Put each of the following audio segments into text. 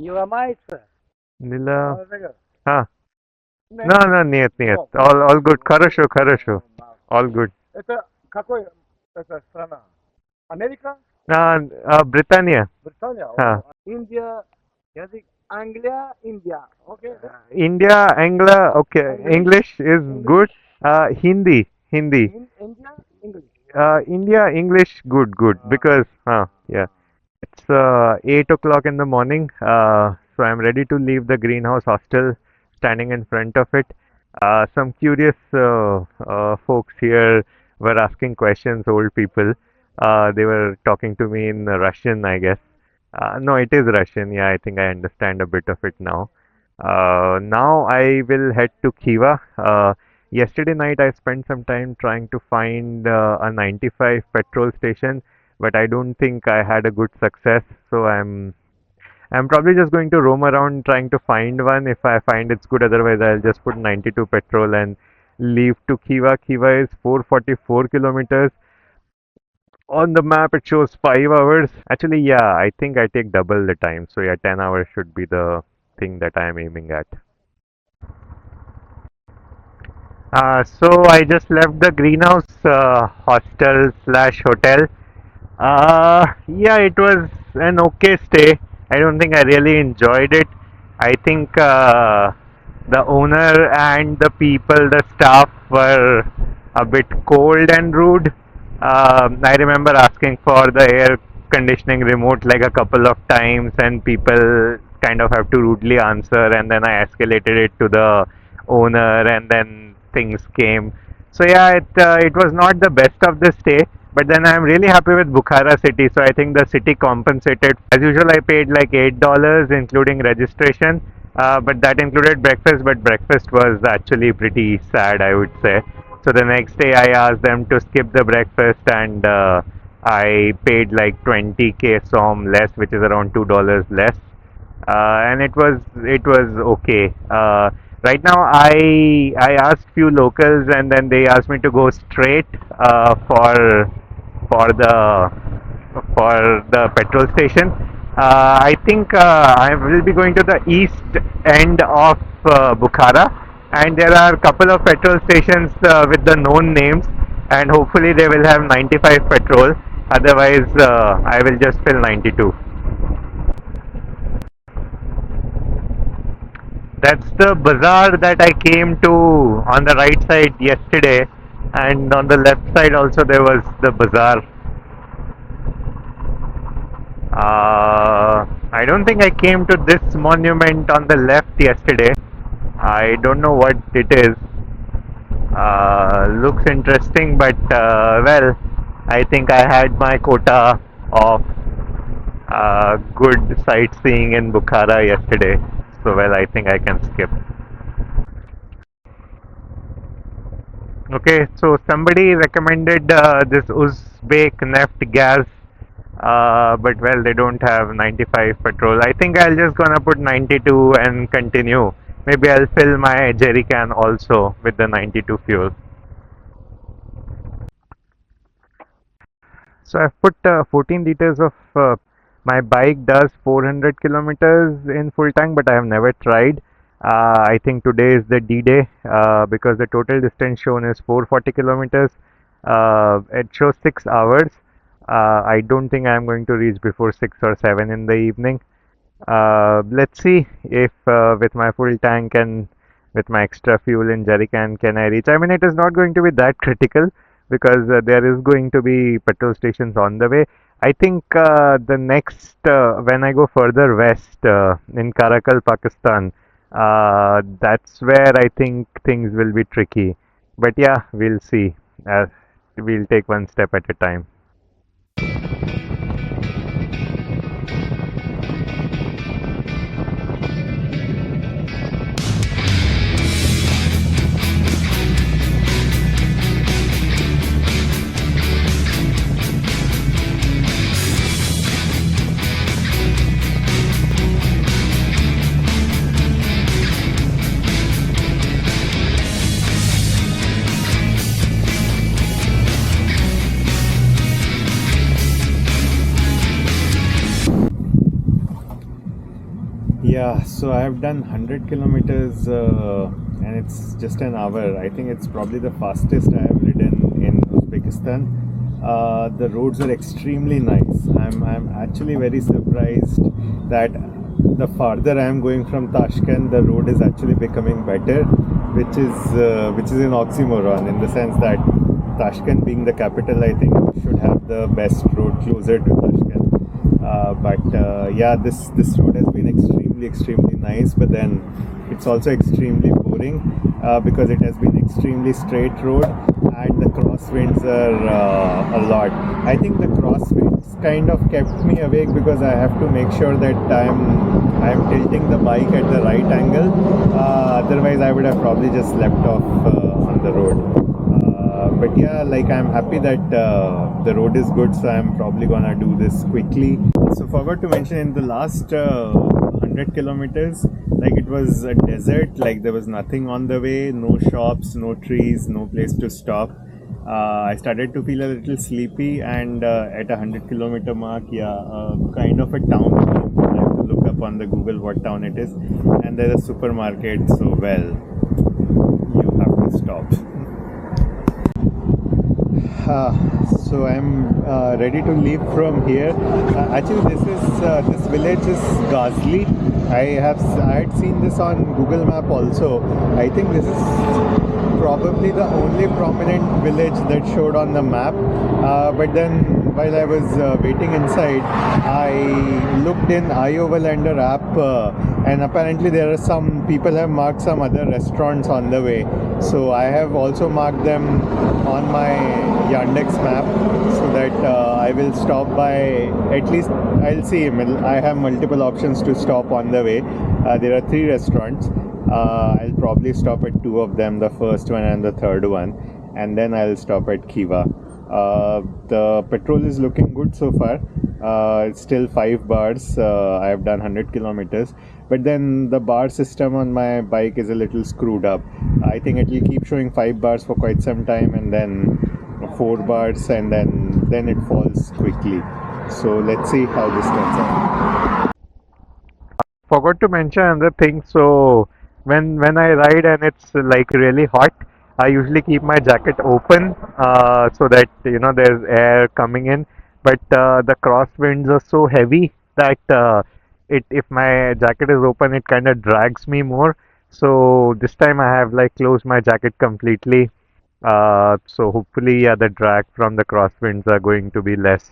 Не ломается? Нила. Разогрев. А, Нет. no, нет, нет. О, All good. Хорошо, хорошо. да. All good. Это какой это страна? Америка? Britannia. Британия? Huh. О, Индия? Язык? Англия? Индия. Окей? India, Angla, okay. Англия. English is English? good. Hindi. India? English? India, English, good. Because, yeah. It's 8 o'clock in the morning, so I'm ready to leave the greenhouse hostel, standing in front of it. Some curious folks here were asking questions, old people. They were talking to me in Russian, I guess. No, it is Russian. Yeah, I think I understand a bit of it now. Now I will head to Khiva. Yesterday night I spent some time trying to find a 95 petrol station, but I don't think I had a good success. So I'm probably just going to roam around trying to find one. If I find it's good, otherwise I'll just put 92 petrol and leave to Khiva. Khiva is 444 kilometers. On the map it shows 5 hours. Actually, yeah, I think I take double the time. So yeah, 10 hours should be the thing that I'm aiming at. So I just left the greenhouse hostel slash hotel. Yeah, it was an okay stay. I don't think I really enjoyed it. I think the owner and the people, the staff were a bit cold and rude. I remember asking for the air conditioning remote like a couple of times, and people kind of have to rudely answer, and then I escalated it to the owner, and then things came. So yeah, it was not the best of the stay, but then I'm really happy with Bukhara city. So I think the city compensated. As usual, I paid like $8 including registration, but that included breakfast. But breakfast was actually pretty sad, I would say. So the next day, I asked them to skip the breakfast, and I paid like 20k som less, which is around $2 less, and it was okay. Right now, I asked few locals, and then they asked me to go straight for the for the petrol station. I think I will be going to the east end of Bukhara, and there are a couple of petrol stations with the known names, and hopefully they will have 95 petrol. Otherwise, I will just fill 92. That's the bazaar that I came to on the right side yesterday, and on the left side also there was the bazaar. I don't think I came to this monument on the left yesterday. I don't know what it is. Looks interesting, but well, I think I had my quota of good sightseeing in Bukhara yesterday. So, well, I think I can skip. Okay, so somebody recommended this Uzbek Neft gas, but well, they don't have 95 petrol. I think I'll just gonna put 92 and continue. Maybe I'll fill my jerry can also with the 92 fuel. So I've put 14 liters of my bike does 400 kilometers in full tank, but I have never tried. I think today is the D day because the total distance shown is 440 kilometers. It shows 6 hours. I don't think I'm going to reach before 6 or 7 in the evening. Let's see if with my full tank and with my extra fuel in jerry can I reach. I mean, it is not going to be that critical because there is going to be petrol stations on the way. I think the next when I go further west in Karakal, Pakistan, that's where I think things will be tricky. But yeah, we'll see. We'll take one step at a time. So I have done 100 kilometers and it's just an hour. I think it's probably the fastest I have ridden in Uzbekistan. The roads are extremely nice. I'm actually very surprised that the farther I am going from Tashkent, the road is actually becoming better, which is an oxymoron in the sense that Tashkent being the capital, I think should have the best road closer to Tashkent. But yeah, this road has been extremely nice, but then it's also extremely boring because it has been extremely straight road and the crosswinds are a lot. I think the crosswinds kind of kept me awake because I have to make sure that I'm tilting the bike at the right angle. Otherwise, I would have probably just slept off on the road. But yeah, like I'm happy that the road is good, so I'm probably gonna do this quickly. So forgot to mention, in the last 100 kilometers, like it was a desert, like there was nothing on the way, no shops, no trees, no place to stop. I started to feel a little sleepy, and at a 100-kilometer mark, yeah, kind of a town came. I have to look up on the Google what town it is, and there's a supermarket, so well, you have to stop. So I'm ready to leave from here. Actually, this village is Ghazli. I had seen this on Google Map also. I think this is probably the only prominent village that showed on the map. But then while I was waiting inside, I looked in iOverlander app, and apparently there are some people have marked some other restaurants on the way. So I have also marked them on my Yandex map so that I will stop by, at least I'll see. I have multiple options to stop on the way. There are 3 restaurants. I'll probably stop at 2 of them, the first one and the third one, and then I'll stop at Khiva. The petrol is looking good so far. It's still 5 bars. I have done 100 kilometers, but then the bar system on my bike is a little screwed up. I think it will keep showing 5 bars for quite some time, and then 4 bars, and then it falls quickly. So let's see how this turns out. Forgot to mention another thing. So when I ride and it's like really hot, I usually keep my jacket open so that there's air coming in. But the crosswinds are so heavy that it if my jacket is open, it kind of drags me more. So this time I have like closed my jacket completely. So hopefully, yeah, the drag from the crosswinds are going to be less.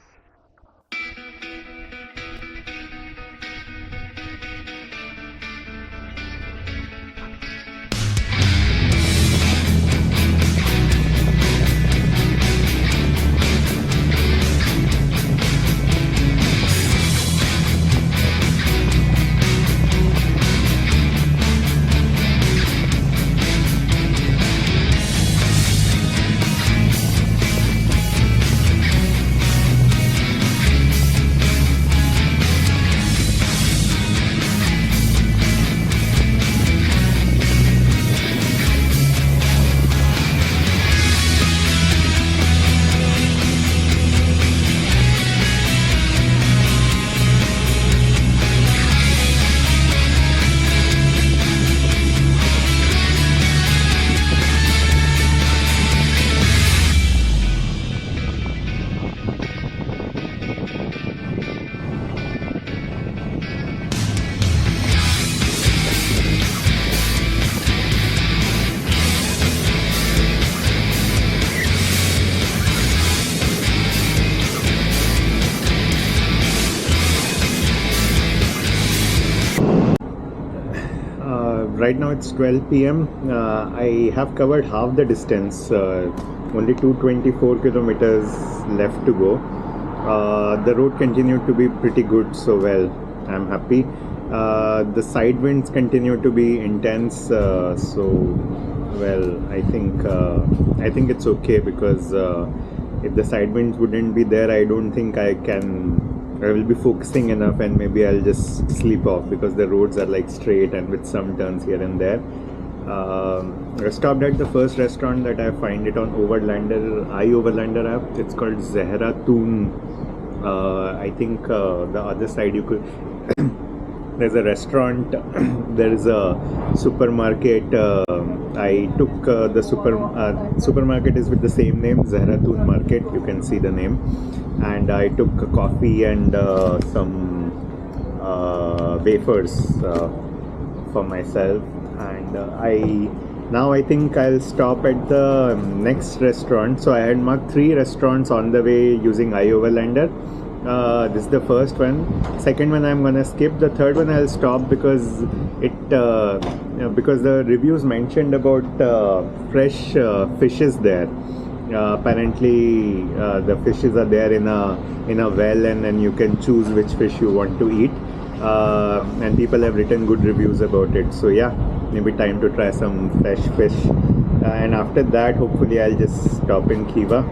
Right now it's 12 p.m. I have covered half the distance, only 224 kilometers left to go. The road continued to be pretty good, so well, I'm happy. The side winds continue to be intense, so well, I think it's okay because if the side winds wouldn't be there, I don't think I will be focusing enough, and maybe I'll just sleep off because the roads are like straight and with some turns here and there. I stopped at the first restaurant that I find it on iOverlander app. It's called Zehra Toon. I think the other side you could there's a restaurant, there is a supermarket. I took the supermarket is with the same name, Zehratun Market. You can see the name, and I took a coffee and some wafers for myself, and I think I'll stop at the next restaurant. So I had marked 3 restaurants on the way using iOverlander. This is the first one. Second one I'm gonna skip. The third one I'll stop because because the reviews mentioned about fresh fishes there. Apparently, the fishes are there in a well, and then you can choose which fish you want to eat. And people have written good reviews about it. So yeah, maybe time to try some fresh fish. And after that, hopefully, I'll just stop in Khiva.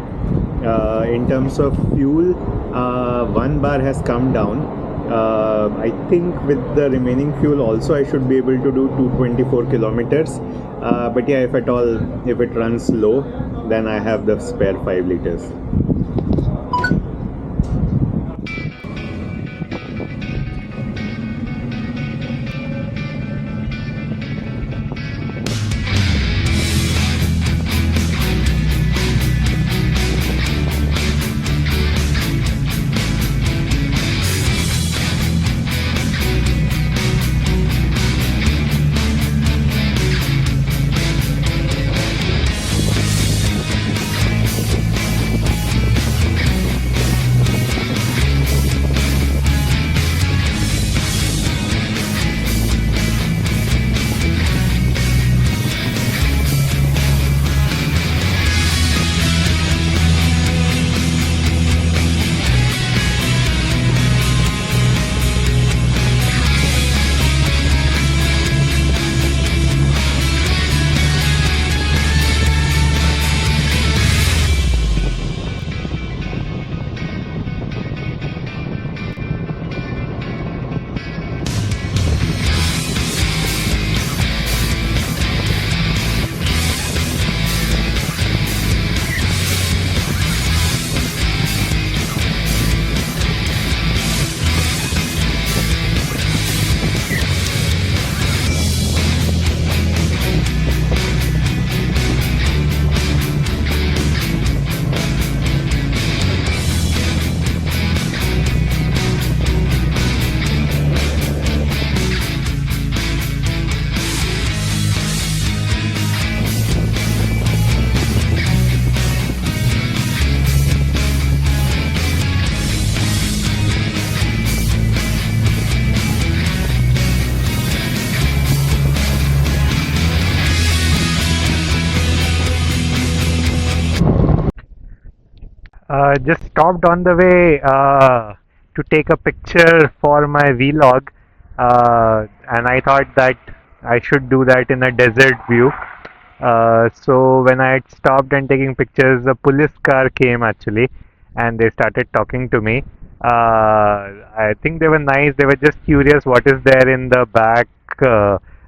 In terms of fuel, 1 bar has come down. I think with the remaining fuel also I should be able to do 224 kilometers. But yeah, if it runs low, then I have the spare 5 liters. Just stopped on the way to take a picture for my vlog, and I thought that I should do that in a desert view. So when I had stopped and taking pictures, the police car came actually, and they started talking to me. I think they were nice. They were just curious what is there in the back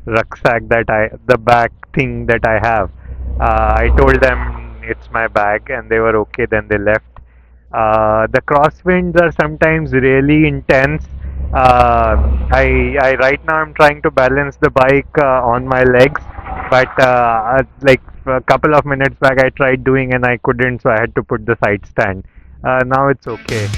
rucksack the back thing that I have. I told them it's my bag, and they were okay. Then they left. The crosswinds are sometimes really intense. I right now I'm trying to balance the bike on my legs, but like a couple of minutes back I tried doing and I couldn't, so I had to put the side stand. Now it's okay.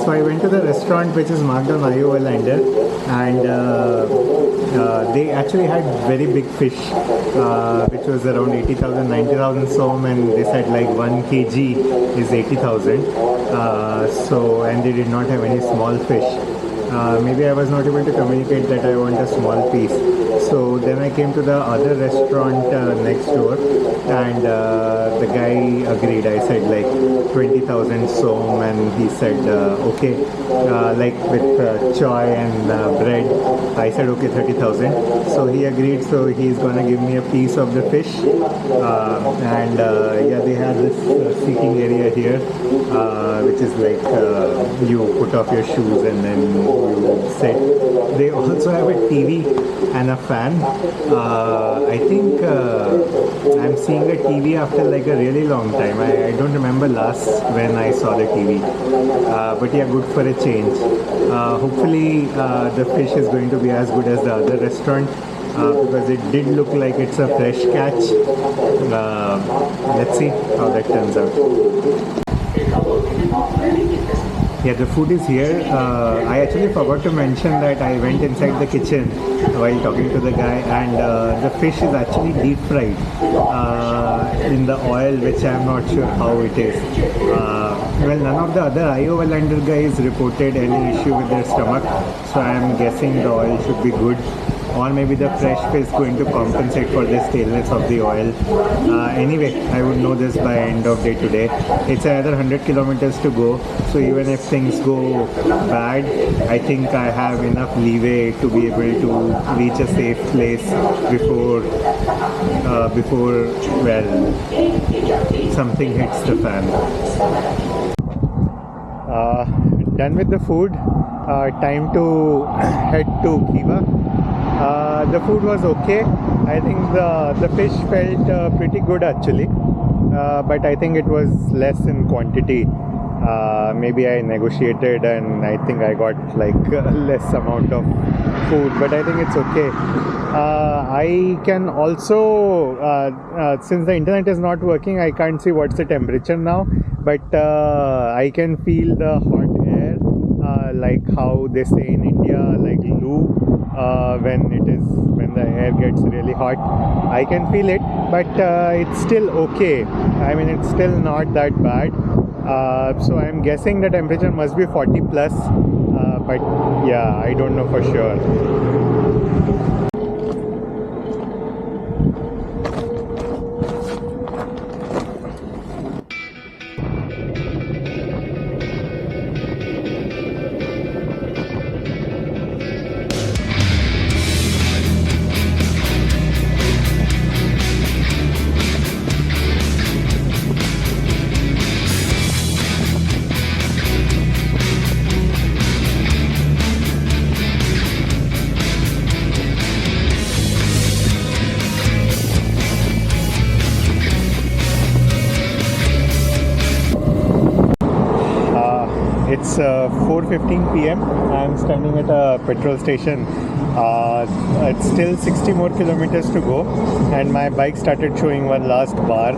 So I went to the restaurant which is marked on Iowa Lander, and they actually had very big fish, which was around 80,000, 90,000 som, and they said like 1 kg is 80,000. So, and they did not have any small fish. Maybe I was not able to communicate that I want a small piece. So then I came to the other restaurant next door, and the guy agreed. I said like 20,000 som, and he said okay, like with choy and bread. I said okay, 30,000. So he agreed. So he's gonna give me a piece of the fish, and yeah, they have this seating area here, which is like you put off your shoes and then you sit. They also have a TV and a fan. I think I'm seeing a TV after like a really long time. I don't remember last when I saw the TV, but yeah, good for a change. Hopefully the fish is going to be as good as the other restaurant, because it did look like it's a fresh catch. Let's see how that turns out. Yeah, the food is here. I actually forgot to mention that I went inside the kitchen while talking to the guy, and the fish is actually deep fried in the oil, which I'm not sure how it is. Well, none of the other Iowa Lander guys reported any issue with their stomach, so I'm guessing the oil should be good. Or maybe the fresh fish is going to compensate for the staleness of the oil. Anyway, I would know this by end of day today. It's another 100 kilometers to go, so even if things go bad, I think I have enough leeway to be able to reach a safe place before well, something hits the fan. Done with the food. Time to head to Khiva. The food was okay. I think the fish felt pretty good actually, but I think it was less in quantity. Maybe I negotiated and I think I got like less amount of food, but I think it's okay. I can also, since the internet is not working, I can't see what's the temperature now, but I can feel the hot air, like how they say in India, like loo. When the air gets really hot, I can feel it, but it's still okay. I mean, it's still not that bad. So I'm guessing the temperature must be 40 plus, but yeah, I don't know for sure. It's 4:15 p.m. I'm standing at a petrol station. It's still 60 more kilometers to go, and my bike started showing one last bar.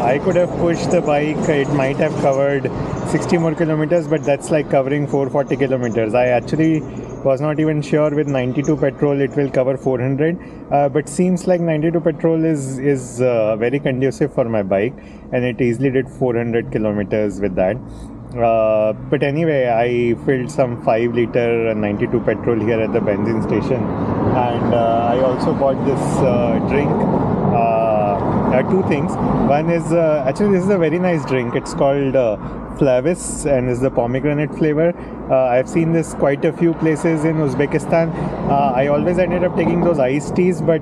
I could have pushed the bike, it might have covered 60 more kilometers, but that's like covering 440 kilometers. I actually was not even sure with 92 petrol it will cover 400, but seems like 92 petrol is very conducive for my bike, and it easily did 400 kilometers with that. But anyway, I filled some 5 liter 92 petrol here at the benzene station, and I also bought this drink. Two things. One is actually this is a very nice drink. It's called Flavis and is the pomegranate flavor. I've seen this quite a few places in Uzbekistan. I always ended up taking those iced teas, but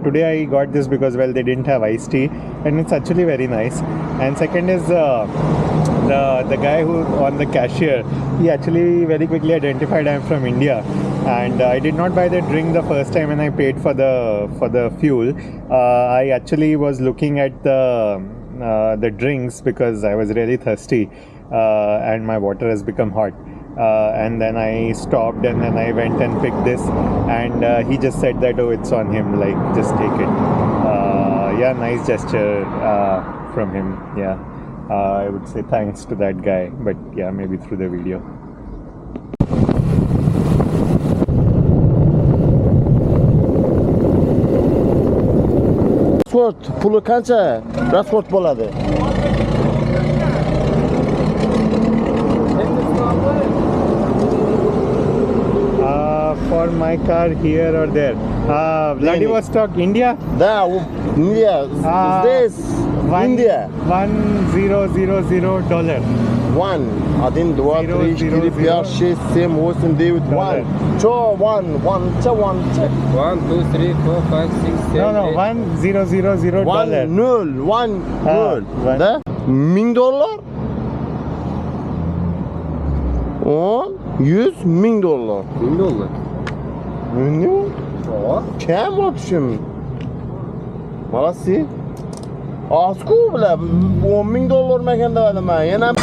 today I got this because, well, they didn't have iced tea, and it's actually very nice. And second is the guy who on the cashier, he actually very quickly identified I'm from India, and I did not buy the drink the first time when I paid for the fuel. I actually was looking at the drinks because I was really thirsty, and my water has become hot. And then I stopped, and then I went and picked this, and he just said that, oh, it's on him, like, just take it. Yeah, nice gesture from him. Yeah. I would say thanks to that guy, but yeah, maybe through the video. Transport puli qancha transport bo'ladi? For my car here or there. Vladivostok, India. Да, India. Здесь India. $1,000. 1, 1, 2, 3, 4, 5, 6, 7, 8, 9, 1. Cho 1, 1, cha 1, cha. 1, 2, 3, 4, 5, 6, 7, No, 8. $1,000. 1, 0, 1, 0. one. Da? $1000? 10, 100, $1000. $1000. Million? Kam в общем? Молодцы. Asku bile $10,000 mekan demedim ben. Yine